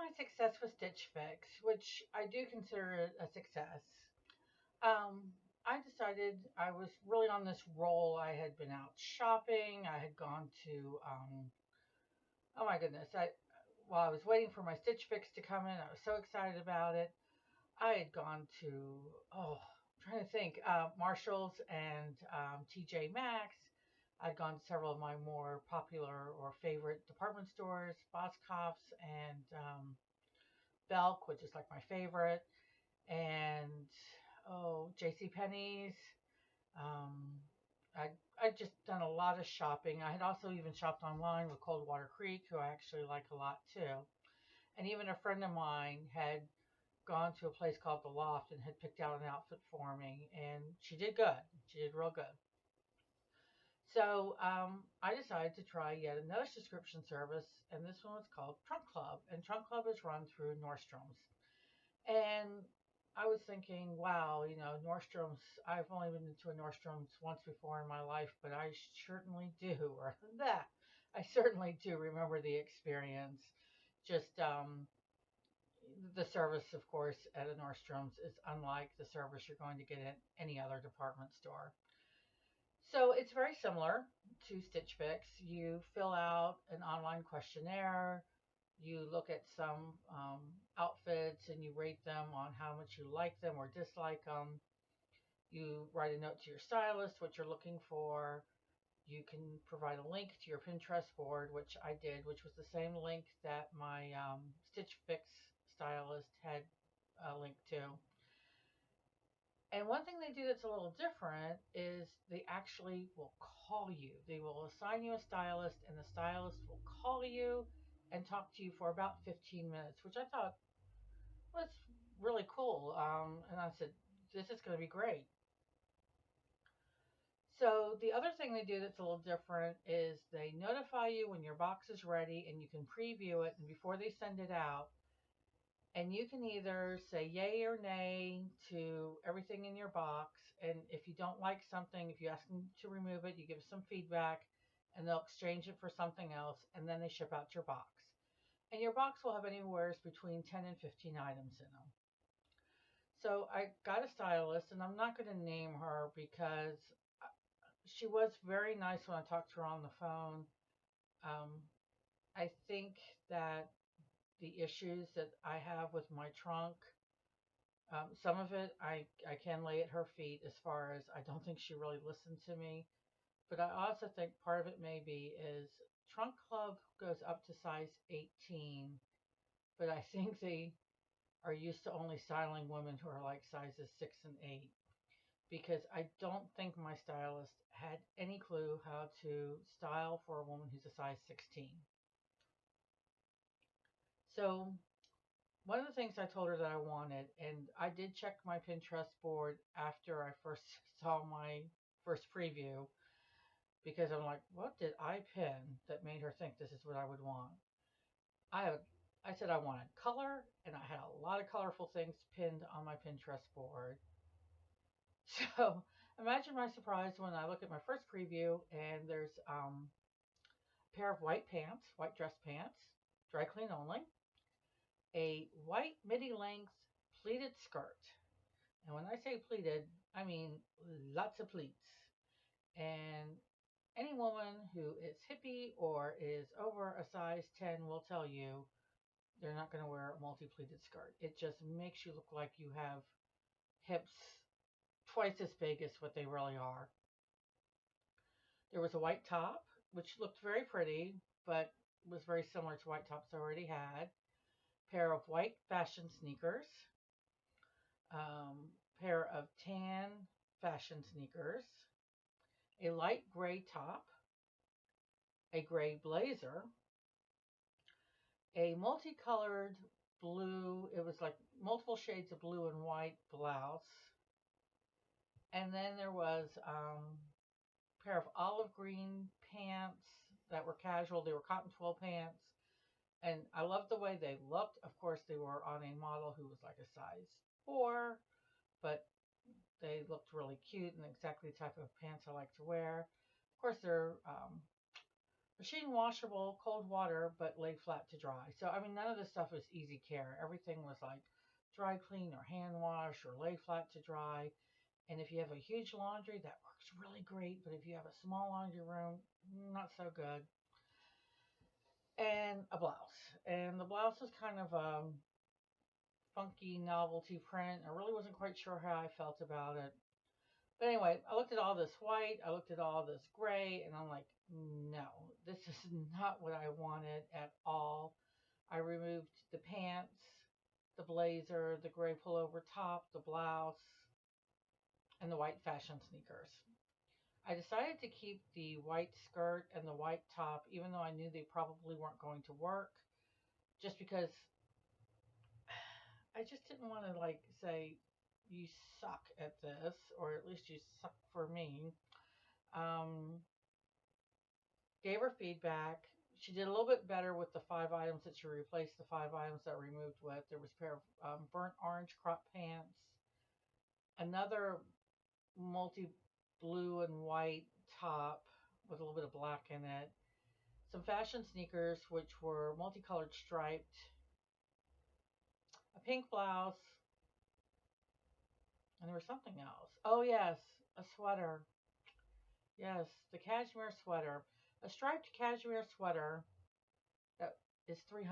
my success with Stitch Fix, which I do consider it a success, um, I decided I was really on this roll. I had been out shopping. I had gone to, oh my goodness, while I was waiting for my Stitch Fix to come in, I was so excited about it. I had gone to, oh, I'm trying to think, Marshalls and TJ Maxx. I'd gone to several of my more popular or favorite department stores, Boscov's and Belk, which is like my favorite, and oh, J.C. Penney's. Um, I I just done a lot of shopping. I had also even shopped online with Coldwater Creek, who I actually like a lot too. And even a friend of mine had gone to a place called The Loft and had picked out an outfit for me, and she did good. She did real good. So I decided to try yet another subscription service, and this one was called Trunk Club. And Trunk Club is run through Nordstrom's. And I was thinking, wow, Nordstrom's, I've only been to a Nordstrom's once before in my life, but I certainly do, or that, I certainly do remember the experience. Just the service, of course, at a Nordstrom's is unlike the service you're going to get at any other department store. So it's very similar to Stitch Fix. You fill out an online questionnaire, you look at some outfits and you rate them on how much you like them or dislike them. You write a note to your stylist what you're looking for. You can provide a link to your Pinterest board, which I did, which was the same link that my Stitch Fix stylist had a link to. And one thing they do that's a little different is they actually will call you. They will assign you a stylist, and the stylist will call you and talk to you for about 15 minutes, which I thought was really cool. And I said, this is going to be great. So the other thing they do that's a little different is they notify you when your box is ready and you can preview it. And before they send it out, and you can either say yay or nay to everything in your box. And if you don't like something, if you ask them to remove it, you give some feedback and they'll exchange it for something else. And then they ship out your box. And your box will have anywhere between 10 and 15 items in them. So I got a stylist, and I'm not going to name her because she was very nice when I talked to her on the phone. Um, I think that the issues that I have with my trunk, some of it I can lay at her feet as far as I don't think she really listened to me. But I also think part of it maybe is Trunk Club goes up to size 18, but I think they are used to only styling women who are like sizes 6 and 8, because I don't think my stylist had any clue how to style for a woman who's a size 16. So one of the things I told her that I wanted, and I did check my Pinterest board after I first saw my first preview, because I'm like, what did I pin that made her think this is what I would want? I have, I said I wanted color, and I had a lot of colorful things pinned on my Pinterest board. So imagine my surprise when I look at my first preview and there's a pair of white pants, white dress pants, dry clean only, a white midi length pleated skirt. And when I say pleated, I mean lots of pleats. And any woman who is hippie or is over a size 10 will tell you they're not going to wear a multi pleated skirt. It just makes you look like you have hips twice as big as what they really are. There was a white top, which looked very pretty, but was very similar to white tops I already had. Pair of white fashion sneakers. Pair of tan fashion sneakers. A light gray top. A gray blazer. A multicolored blue, it was like multiple shades of blue and white blouse. And then there was a pair of olive green pants that were casual. They were cotton twill pants. And I loved the way they looked. Of course, they were on a model who was like a size 4, but they looked really cute and exactly the type of pants I like to wear. Of course, they're Machine washable, cold water, but laid flat to dry. So, I mean, none of this stuff was easy care. Everything was like dry clean or hand wash or lay flat to dry. And if you have a huge laundry, that works really great. But if you have a small laundry room, not so good. And a blouse. And the blouse was kind of funky novelty print. I really wasn't quite sure how I felt about it. But anyway, I looked at all this white, I looked at all this gray, and I'm like, no, this is not what I wanted at all. I removed the pants, the blazer, the gray pullover top, the blouse, and the white fashion sneakers. I decided to keep the white skirt and the white top, even though I knew they probably weren't going to work, just because I just didn't want to like say, you suck at this, or at least you suck for me. Um, Gave her feedback. She did a little bit better with the 5 items that she replaced the 5 items that I removed with. There was a pair of burnt orange crop pants, another multi blue and white top with a little bit of black in it, some fashion sneakers which were multicolored striped, a pink blouse, and there was something else. Oh yes, a sweater. Yes, the cashmere sweater. A striped cashmere sweater that is $300.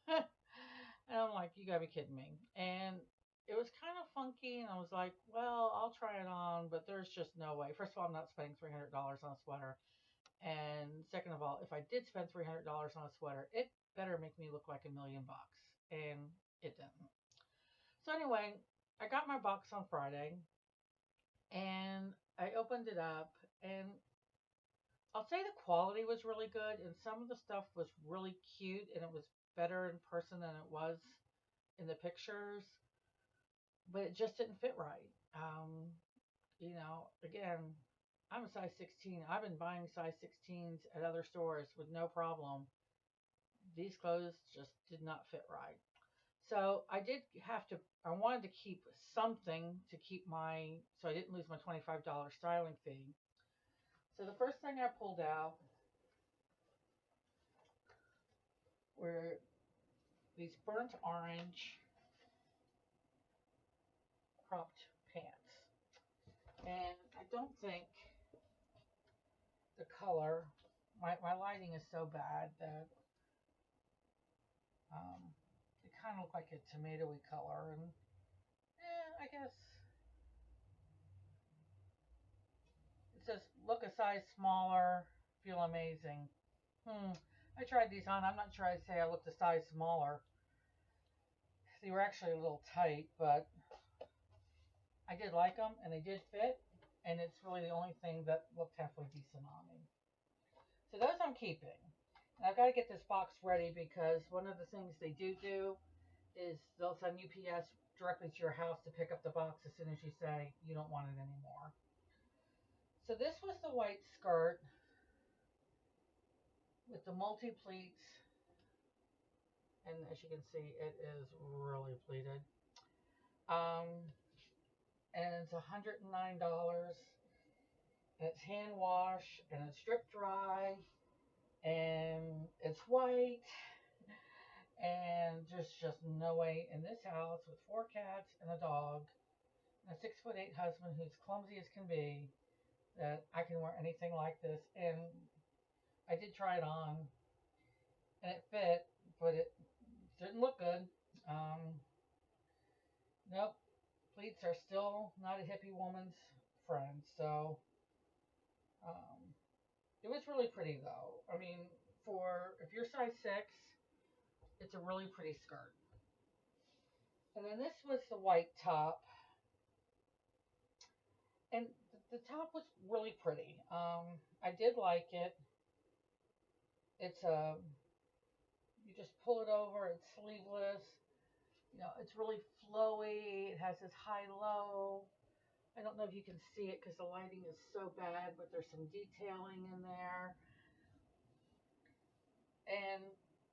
And I'm like, you gotta be kidding me. And it was kind of funky, and I was like, well, I'll try it on, but there's just no way. First of all, I'm not spending $300 on a sweater. And second of all, if I did spend $300 on a sweater, it better make me look like $1,000,000. And it didn't. So anyway, I got my box on Friday, and I opened it up, and I'll say the quality was really good, and some of the stuff was really cute, and it was better in person than it was in the pictures, but it just didn't fit right. Again, I'm a size 16. I've been buying size 16s at other stores with no problem. These clothes just did not fit right. So I did have to, I wanted to keep something to keep so I didn't lose my $25 styling fee. So the first thing I pulled out were these burnt orange cropped pants. And I don't think the color, my lighting is so bad that they kind of look like a tomatoey color. And I guess it says look a size smaller, feel amazing. I tried these on. I'm not sure I'd say I looked a size smaller. They were actually a little tight, but I did like them and they did fit. And it's really the only thing that looked halfway decent on me. So those I'm keeping. And I've got to get this box ready because one of the things they do is they'll send UPS directly to your house to pick up the box as soon as you say you don't want it anymore. So this was the white skirt with the multi pleats, and as you can see, it is really pleated. Um, and it's $109, and it's hand wash, and it's strip dry, and it's white, and there's just no way in this house with 4 cats and a dog and a 6'8" husband who's clumsy as can be that I can wear anything like this. And I did try it on, and it fit, but it didn't look good. Um, nope, pleats are still not a hippie woman's friend. So um, it was really pretty though. I mean, for if you're size 6, it's a really pretty skirt. And then this was the white top, and the top was really pretty. I did like it. It's a you just pull it over. It's sleeveless. It's really flowy. It has this high low. I don't know if you can see it because the lighting is so bad, but there's some detailing in there. And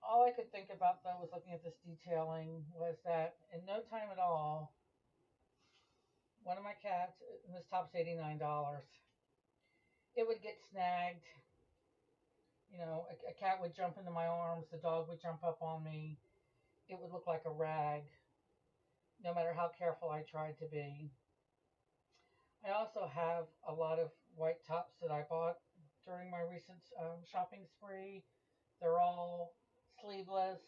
all I could think about though was looking at this detailing was that in no time at all, one of my cats, and this top's $89, it would get snagged You know, a cat would jump into my arms, the dog would jump up on me. It would look like a rag, no matter how careful I tried to be. I also have a lot of white tops that I bought during my recent shopping spree. They're all sleeveless.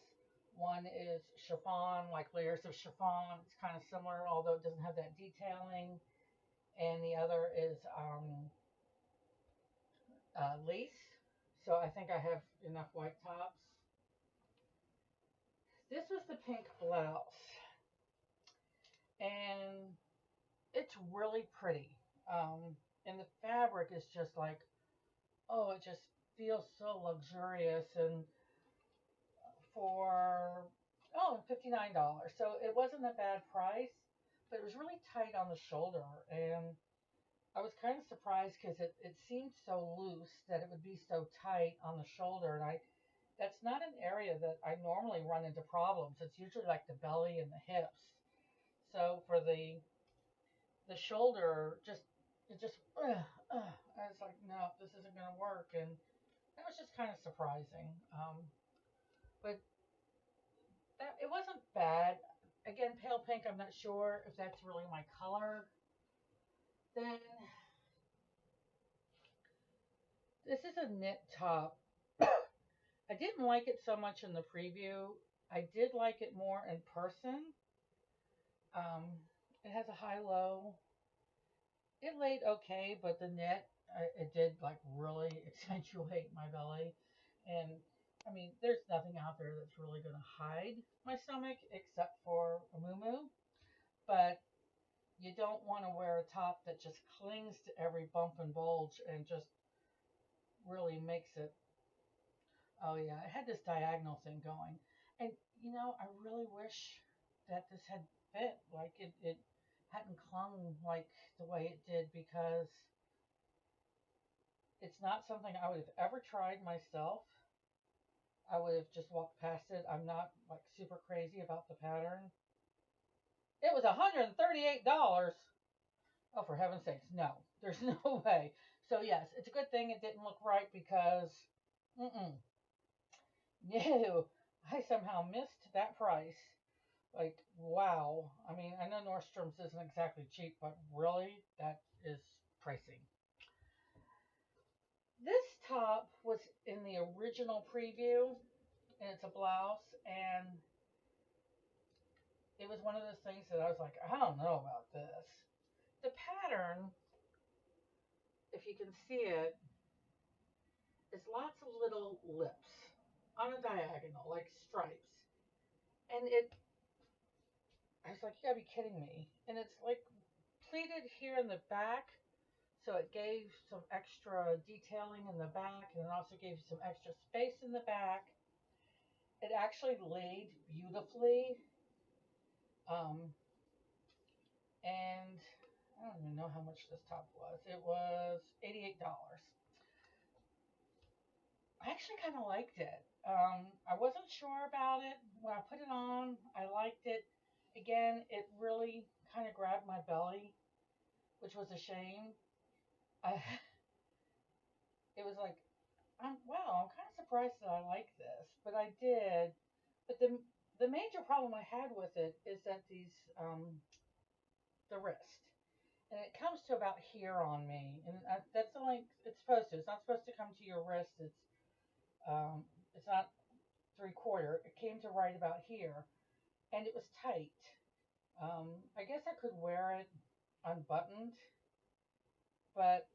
One is chiffon, like layers of chiffon. It's kind of similar, although it doesn't have that detailing. And the other is lace. So I think I have enough white tops. This was the pink blouse, and it's really pretty. And the fabric is just like, oh, it just feels so luxurious. And for $59. So it wasn't a bad price, but it was really tight on the shoulder, and I was kind of surprised because it seemed so loose that it would be so tight on the shoulder, and I that's not an area that I normally run into problems. It's usually like the belly and the hips. So for the shoulder, just it just I was like, no, this isn't going to work, and that was just kind of surprising. But it wasn't bad. Again, pale pink. I'm not sure if that's really my color. Then this is a knit top. I didn't like it so much in the preview. I did like it more in person. Um, it has a high low. It laid okay, but the knit it did like really accentuate my belly. And I mean, there's nothing out there that's really going to hide my stomach except for a moo. But you don't want to wear a top that just clings to every bump and bulge and just really makes it. Oh yeah, it had this diagonal thing going, and you know I really wish that this had fit, like it hadn't clung like the way it did, because it's not something I would have ever tried myself. I would have just walked past it. I'm not like super crazy about the pattern. It was $138. Oh, for heaven's sakes, no. There's no way. So, yes, it's a good thing it didn't look right because, mm-mm, no, I somehow missed that price. Like, wow. I mean, I know Nordstrom's isn't exactly cheap, but really, that is pricey. This top was in the original preview, and it's a blouse, and it was one of those things that I was like, I don't know about this. The pattern, if you can see it, is lots of little lips on a diagonal, like stripes. And I was like, you gotta be kidding me. And it's like pleated here in the back, so it gave some extra detailing in the back, and it also gave you some extra space in the back. It actually laid beautifully. Um, and I don't even know how much this top was. It was $88. I actually kind of liked it. I wasn't sure about it when I put it on. I liked it. Again, it really kind of grabbed my belly, which was a shame. I, it was like, wow, I'm kind of surprised that I like this, but I did. But the major problem I had with it is that the wrist, and it comes to about here on me, and that's only it's supposed to. It's not supposed to come to your wrist. It's not 3/4. It came to right about here, and it was tight. I guess I could wear it unbuttoned, but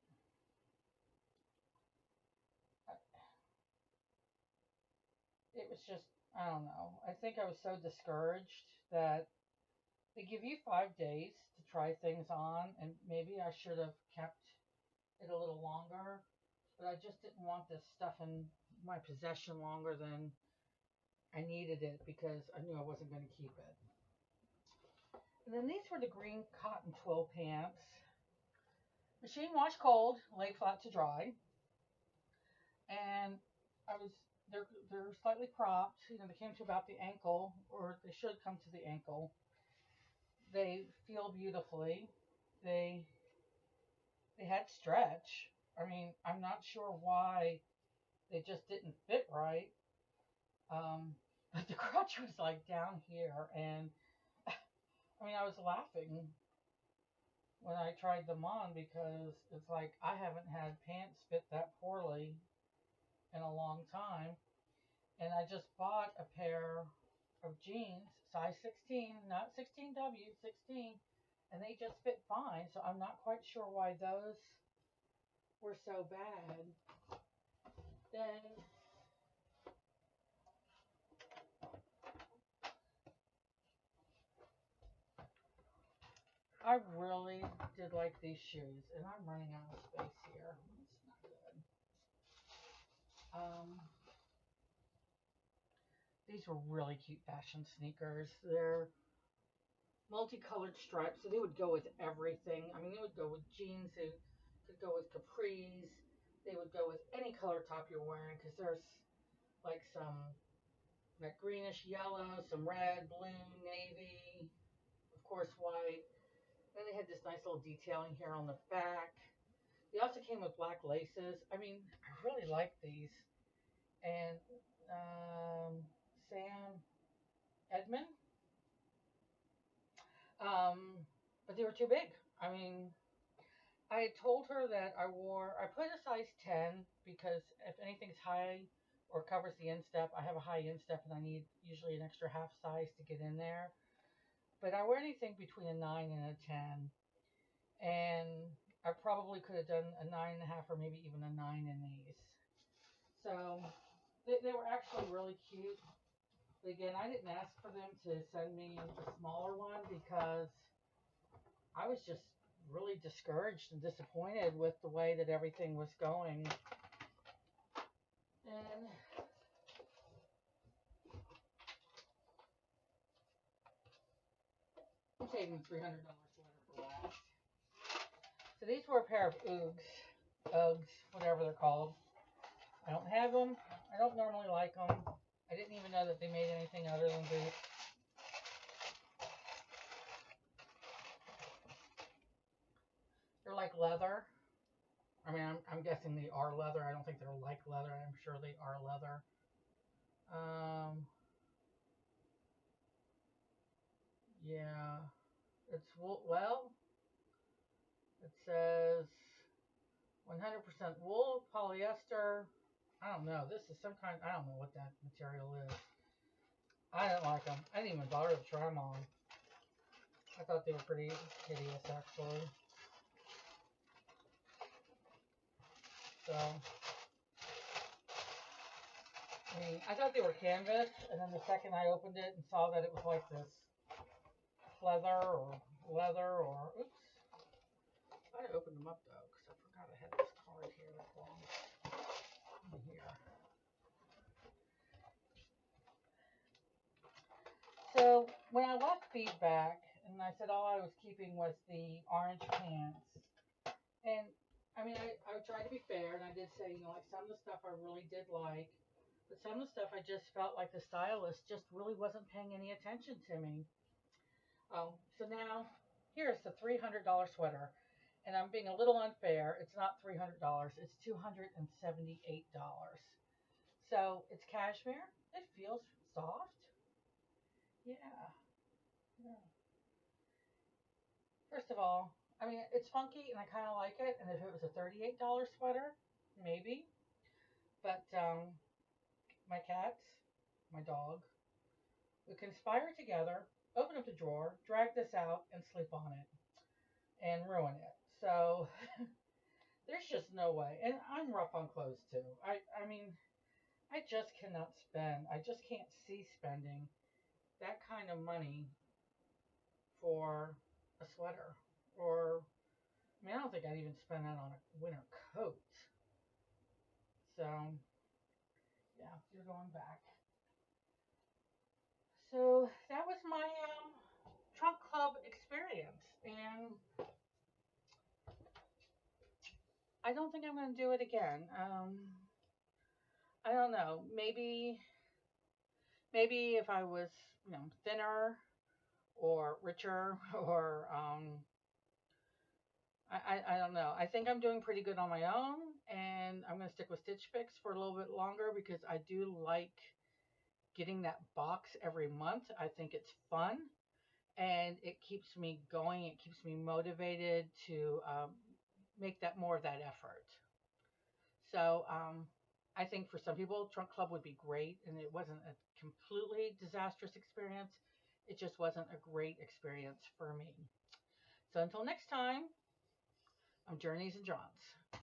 it was just, I don't know. I think I was so discouraged that they give you 5 days to try things on, and maybe I should have kept it a little longer, but I just didn't want this stuff in my possession longer than I needed it because I knew I wasn't going to keep it. And then these were the green cotton twill pants. Machine wash cold, lay flat to dry. And I was they're slightly cropped. You know, they came to about the ankle, or they should come to the ankle. They feel beautifully. They had stretch. I mean, I'm not sure why They just didn't fit right. Um, but the crotch was like down here, and I mean, I was laughing when I tried them on because it's like I haven't had pants fit that poorly in a long time. And I just bought a pair of jeans, size 16, not 16W, 16, and they just fit fine. So I'm not quite sure why those were so bad. Then I really did like these shoes, and I'm running out of space here. It's not good. Um, these were really cute fashion sneakers. They're multicolored stripes, so they would go with everything. I mean, they would go with jeans, they could go with capris, they would go with any color top you're wearing because there's like some that greenish yellow, some red, blue, navy, of course white. Then they had this nice little detailing here on the back. They also came with black laces. I mean, I really like these. And Sam Edmund, but they were too big. I mean, I had told her that I put a size 10 because if anything's high or covers the instep, I have a high instep and I need usually an extra half size to get in there. But I wear anything between a 9 and a 10. And I probably could have done a 9.5 or maybe even a 9 in these. So they were actually really cute. But again, I didn't ask for them to send me a smaller one because I was just really discouraged and disappointed with the way that everything was going. And I'm saving $300 sweater for last. So these were a pair of Uggs, whatever they're called. I don't have them. I don't normally like them. I didn't even know that they made anything other than boots. They're like leather. I mean, I'm guessing they are leather. I don't think they're like leather. I'm sure they are leather. Um, yeah, it's wool. Well, it says 100% wool, polyester. I don't know. This is some kind. I don't know what that material is. I didn't like them. I didn't even bother to try them on. I thought they were pretty hideous, actually. So, I mean, I thought they were canvas, and then the second I opened it and saw that it was like this leather or oops. I opened them up though, because I forgot I had this card here that belongs in here. So when I left feedback, and I said all I was keeping was the orange pants, and I mean, I tried to be fair, and I did say, like some of the stuff I really did like, but some of the stuff I just felt like the stylist just really wasn't paying any attention to me. So now here's the $300 sweater, and I'm being a little unfair. It's not $300; it's $278. So it's cashmere. It feels soft. Yeah. Yeah. First of all, I mean, it's funky and I kind of like it. And if it was a $38 sweater, maybe. But my cats, my dog, we conspire together, open up the drawer, drag this out, and sleep on it and ruin it. So there's just no way. And I'm rough on clothes too. I mean, I just cannot spend. I just can't see spending that kind of money for a sweater. Or, I mean, I don't think I'd even spend that on a winter coat. So, yeah, you're going back. So that was my trunk club experience, and I don't think I'm going to do it again. I don't know. Maybe if I was, thinner or richer, or I don't know. I think I'm doing pretty good on my own, and I'm going to stick with Stitch Fix for a little bit longer because I do like getting that box every month. I think it's fun and it keeps me going. It keeps me motivated to make that more of that effort. So I think for some people, Trunk Club would be great, and it wasn't a completely disastrous experience. It just wasn't a great experience for me. So until next time, I'm Journeys and Johns.